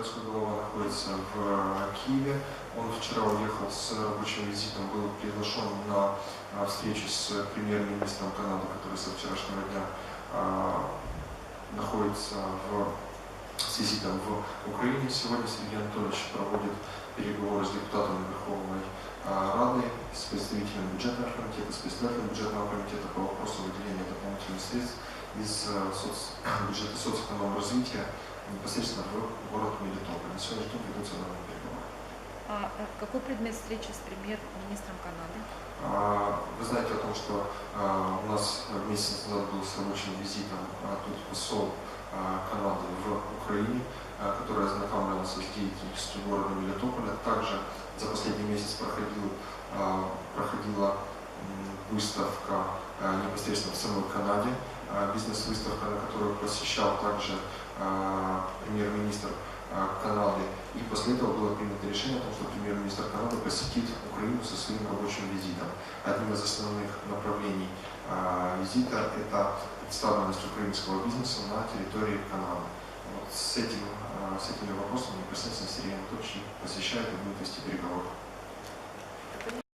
городской голова находится в Киеве. Он вчера уехал с рабочим визитом, был приглашен на встречу с премьер-министром Канады, который со вчерашнего дня находится с визитом в Украине. Сегодня Сергей Анатольевич проводит переговоры с депутатами Верховной Рады, с представителем бюджетного комитета, с председателем бюджетного комитета по вопросу выделения дополнительных средств из бюджета соцэкономного развития непосредственно в город Мелитополь. На сегодняшний день ведутся данные переговоры. Какой предмет встречи с премьер-министром Канады? Вы знаете о том, что у нас месяц назад был с рабочим визитом тут посол Канады в Украине, который ознакомился с деятельностью города Мелитополя. Также за последний месяц проходила выставка непосредственно в самой Канаде, бизнес-выставка, на которую посещал также премьер-министр Канады. И после этого было принято решение о том, что премьер-министр Канады посетит Украину со своим рабочим визитом. Одним из основных направлений визита – это представленность украинского бизнеса на территории Канады. Вот с этими вопросами непосредственно Сергей Анатольевич посещает и будет вести переговоры.